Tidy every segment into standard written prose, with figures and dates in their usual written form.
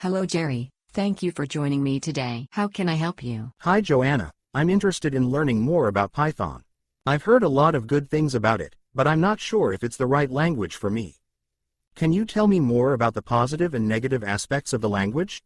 Hello Jerry, thank you for joining me today. How can I help you? Hi Joanna, I'm interested in learning more about Python. I've heard a lot of good things about it, but I'm not sure if it's the right language for me. Can you tell me more about the positive and negative aspects of the language?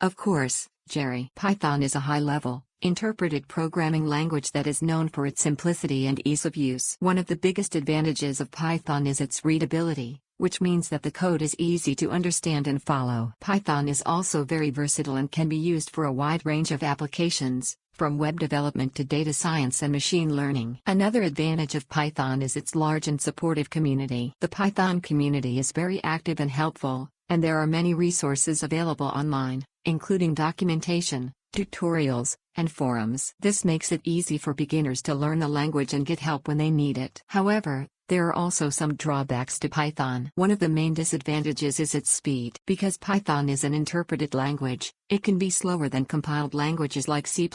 Of course, Jerry. Python is a high-level, interpreted programming language that is known for its simplicity and ease of use. One of the biggest advantages of Python is its readability, which means that the code is easy to understand and follow. Python is also very versatile and can be used for a wide range of applications, from web development to data science and machine learning. Another advantage of Python is its large and supportive community. The Python community is very active and helpful, and there are many resources available online, including documentation, tutorials, and forums. This makes it easy for beginners to learn the language and get help when they need it. However, there are also some drawbacks to Python. One of the main disadvantages is its speed. Because Python is an interpreted language, it can be slower than compiled languages like C++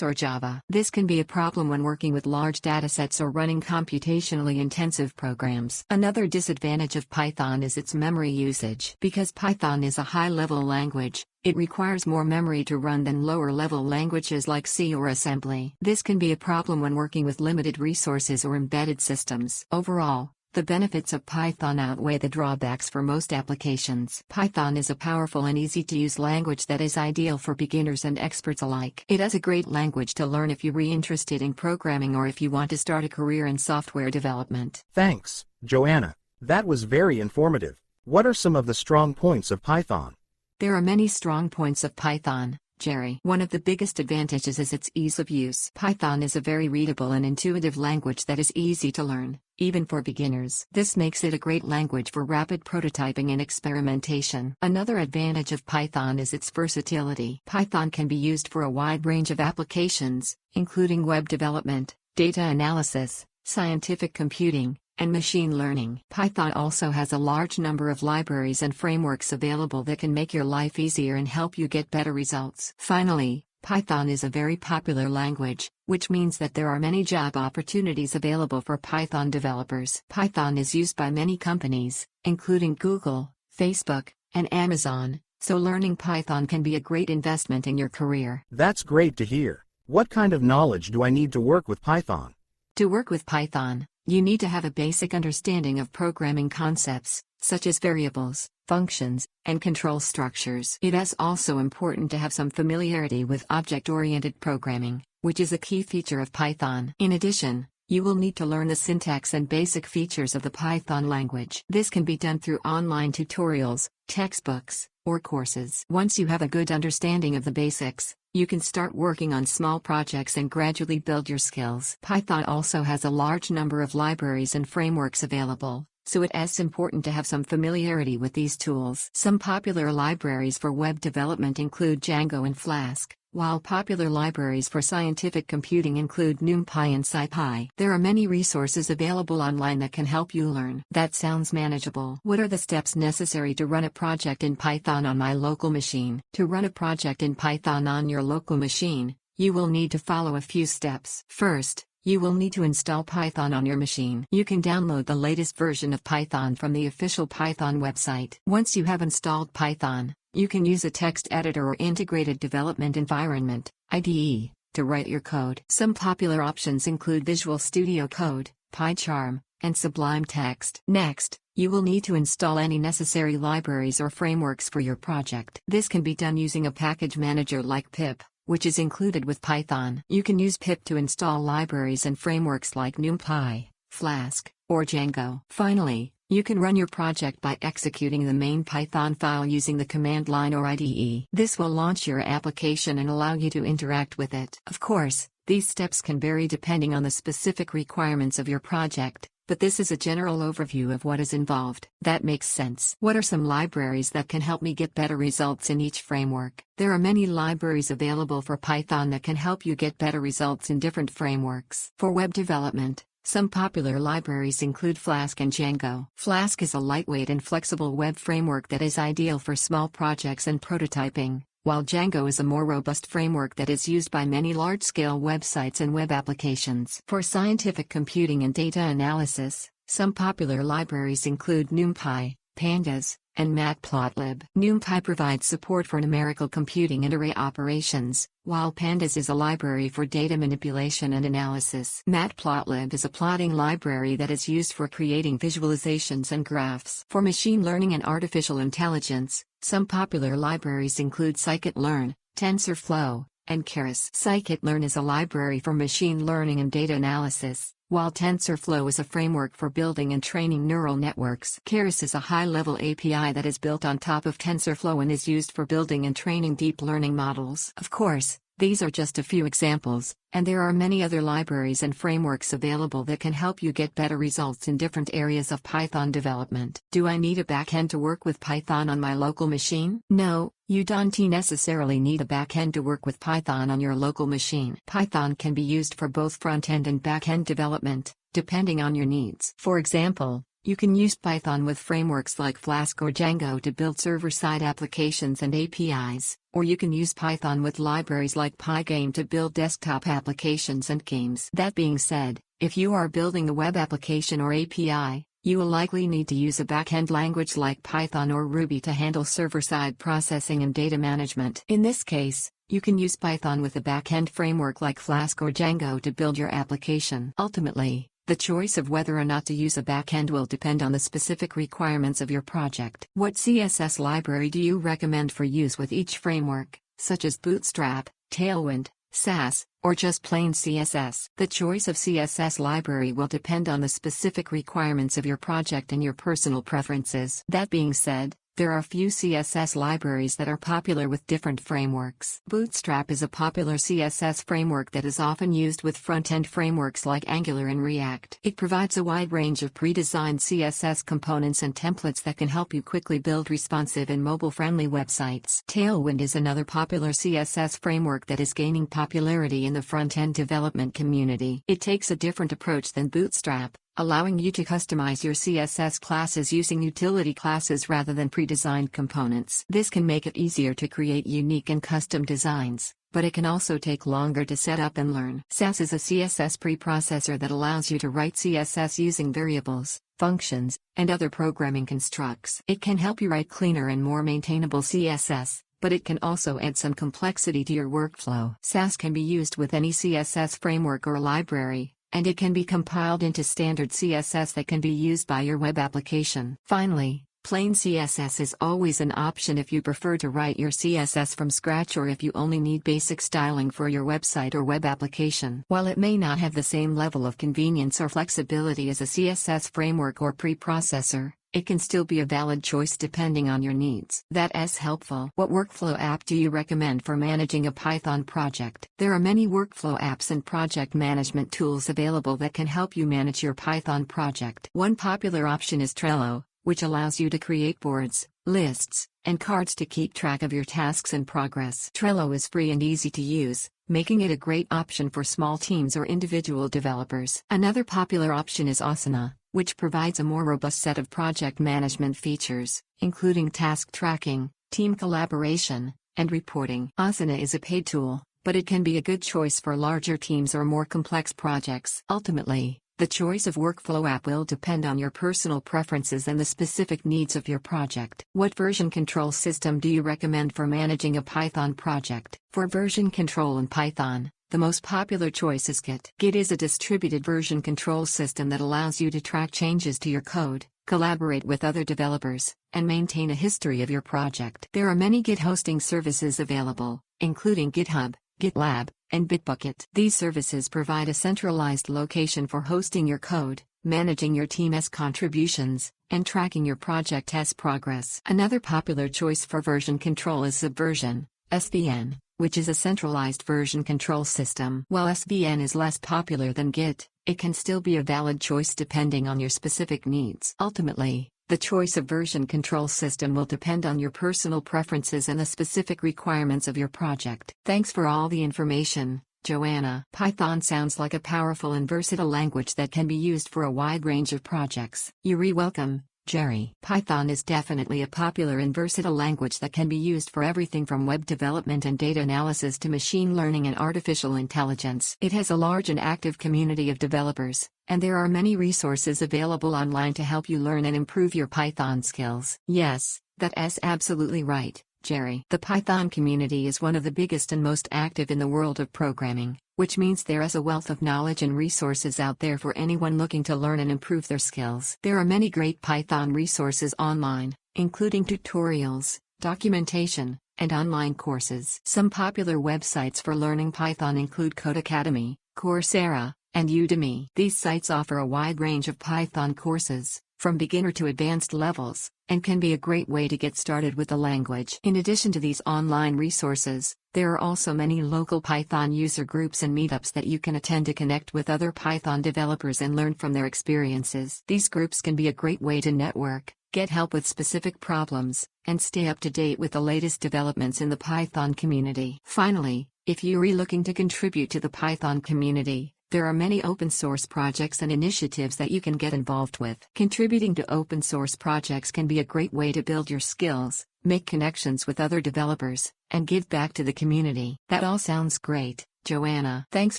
or Java. This can be a problem when working with large datasets or running computationally intensive programs. Another disadvantage of Python is its memory usage. Because Python is a high-level language, it requires more memory to run than lower-level languages like C or assembly. This can be a problem when working with limited resources or embedded systems. Overall, the benefits of Python outweigh the drawbacks for most applications. Python is a powerful and easy-to-use language that is ideal for beginners and experts alike. It is a great language to learn if you're interested in programming or if you want to start a career in software development. Thanks, Joanna. That was very informative. What are some of the strong points of Python? There are many strong points of Python, Jerry. One of the biggest advantages is its ease of use. Python is a very readable and intuitive language that is easy to learn, even for beginners. This makes it a great language for rapid prototyping and experimentation. Another advantage of Python is its versatility. Python can be used for a wide range of applications, including web development, data analysis, scientific computing, and machine learning. Python also has a large number of libraries and frameworks available that can make your life easier and help you get better results. Finally, Python is a very popular language, which means that there are many job opportunities available for Python developers. Python is used by many companies, including Google, Facebook, and Amazon, so learning Python can be a great investment in your career. That's great to hear. What kind of knowledge do I need to work with Python? To work with Python, you need to have a basic understanding of programming concepts, such as variables, functions, and control structures. It is also important to have some familiarity with object-oriented programming, which is a key feature of Python. In addition, you will need to learn the syntax and basic features of the Python language. This can be done through online tutorials, textbooks, or courses. Once you have a good understanding of the basics, you can start working on small projects and gradually build your skills. Python also has a large number of libraries and frameworks available, so it is important to have some familiarity with these tools. Some popular libraries for web development include Django and Flask, while popular libraries for scientific computing include NumPy and SciPy. There are many resources available online that can help you learn. That sounds manageable. What are the steps necessary to run a project in Python on my local machine? To run a project in Python on your local machine, you will need to follow a few steps. First, you will need to install Python on your machine. You can download the latest version of Python from the official Python website. Once you have installed Python, you can use a text editor or integrated development environment, IDE, to write your code. Some popular options include Visual Studio Code, PyCharm, and Sublime Text. Next, you will need to install any necessary libraries or frameworks for your project. This can be done using a package manager like pip, which is included with Python. You can use pip to install libraries and frameworks like NumPy, Flask, or Django. Finally, you can run your project by executing the main Python file using the command line or IDE. This will launch your application and allow you to interact with it. Of course, these steps can vary depending on the specific requirements of your project, but this is a general overview of what is involved. That makes sense. What are some libraries that can help me get better results in each framework? There are many libraries available for Python that can help you get better results in different frameworks. For web development, some popular libraries include Flask and Django. Flask is a lightweight and flexible web framework that is ideal for small projects and prototyping, while Django is a more robust framework that is used by many large-scale websites and web applications. For scientific computing and data analysis, some popular libraries include NumPy, pandas, and matplotlib. NumPy provides support for numerical computing and array operations, while pandas is a library for data manipulation and analysis. Matplotlib is a plotting library that is used for creating visualizations and graphs. For machine learning and artificial intelligence, some popular libraries include scikit-learn, TensorFlow, and Keras. Scikit-learn is a library for machine learning and data analysis, while TensorFlow is a framework for building and training neural networks. Keras is a high-level API that is built on top of TensorFlow and is used for building and training deep learning models. Of course, these are just a few examples, and there are many other libraries and frameworks available that can help you get better results in different areas of Python development. Do I need a backend to work with Python on my local machine? No, you don't necessarily need a backend to work with Python on your local machine. Python can be used for both front-end and back-end development, depending on your needs. For example, you can use Python with frameworks like Flask or Django to build server-side applications and APIs, or you can use Python with libraries like Pygame to build desktop applications and games. That being said, if you are building a web application or API, you will likely need to use a backend language like Python or Ruby to handle server-side processing and data management. In this case, you can use Python with a backend framework like Flask or Django to build your application. Ultimately, the choice of whether or not to use a backend will depend on the specific requirements of your project. What CSS library do you recommend for use with each framework, such as Bootstrap, Tailwind, Sass, or just plain CSS? The choice of CSS library will depend on the specific requirements of your project and your personal preferences. That being said, there are few CSS libraries that are popular with different frameworks. Bootstrap is a popular CSS framework that is often used with front-end frameworks like Angular and React. It provides a wide range of pre-designed CSS components and templates that can help you quickly build responsive and mobile-friendly websites. Tailwind is another popular CSS framework that is gaining popularity in the front-end development community. It takes a different approach than Bootstrap, allowing you to customize your CSS classes using utility classes rather than pre-designed components. This can make it easier to create unique and custom designs, but it can also take longer to set up and learn. Sass is a CSS preprocessor that allows you to write CSS using variables, functions, and other programming constructs. It can help you write cleaner and more maintainable CSS, but it can also add some complexity to your workflow. Sass can be used with any CSS framework or library, and it can be compiled into standard CSS that can be used by your web application. Finally, plain CSS is always an option if you prefer to write your CSS from scratch or if you only need basic styling for your website or web application. While it may not have the same level of convenience or flexibility as a CSS framework or preprocessor, it can still be a valid choice depending on your needs. That's helpful. What workflow app do you recommend for managing a Python project? There are many workflow apps and project management tools available that can help you manage your Python project. One popular option is Trello, which allows you to create boards, lists, and cards to keep track of your tasks and progress. Trello is free and easy to use, making it a great option for small teams or individual developers. Another popular option is Asana, which provides a more robust set of project management features, including task tracking, team collaboration, and reporting. Asana is a paid tool, but it can be a good choice for larger teams or more complex projects. Ultimately, the choice of workflow app will depend on your personal preferences and the specific needs of your project. What version control system do you recommend for managing a Python project? For version control in Python, the most popular choice is Git. Git is a distributed version control system that allows you to track changes to your code, collaborate with other developers, and maintain a history of your project. There are many Git hosting services available, including GitHub, GitLab, and Bitbucket. These services provide a centralized location for hosting your code, managing your team's contributions, and tracking your project's progress. Another popular choice for version control is Subversion, SVN, which is a centralized version control system. While SVN is less popular than Git, it can still be a valid choice depending on your specific needs. Ultimately, the choice of version control system will depend on your personal preferences and the specific requirements of your project. Thanks for all the information, Joanna. Python sounds like a powerful and versatile language that can be used for a wide range of projects. You're welcome, Jerry. Python is definitely a popular and versatile language that can be used for everything from web development and data analysis to machine learning and artificial intelligence. It has a large and active community of developers, and there are many resources available online to help you learn and improve your Python skills. Yes, that's absolutely right, Jerry. The Python community is one of the biggest and most active in the world of programming, which means there is a wealth of knowledge and resources out there for anyone looking to learn and improve their skills. There are many great Python resources online, including tutorials, documentation, and online courses. Some popular websites for learning Python include Codecademy, Coursera, and Udemy. These sites offer a wide range of Python courses, from beginner to advanced levels, and can be a great way to get started with the language. In addition to these online resources, there are also many local Python user groups and meetups that you can attend to connect with other Python developers and learn from their experiences. These groups can be a great way to network, get help with specific problems, and stay up to date with the latest developments in the Python community. Finally, if you're looking to contribute to the Python community, there are many open source projects and initiatives that you can get involved with. Contributing to open source projects can be a great way to build your skills, make connections with other developers, and give back to the community. That all sounds great, Joanna. Thanks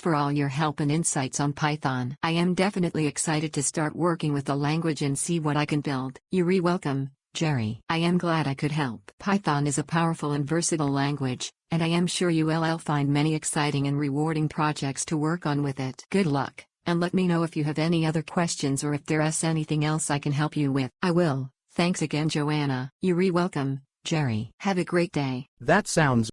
for all your help and insights on Python. I am definitely excited to start working with the language and see what I can build. You're welcome, Jerry. I am glad I could help. Python is a powerful and versatile language, and I am sure you will find many exciting and rewarding projects to work on with it. Good luck, and let me know if you have any other questions or if there is anything else I can help you with. I will. Thanks again, Joanna. You're welcome, Jerry. Have a great day. That sounds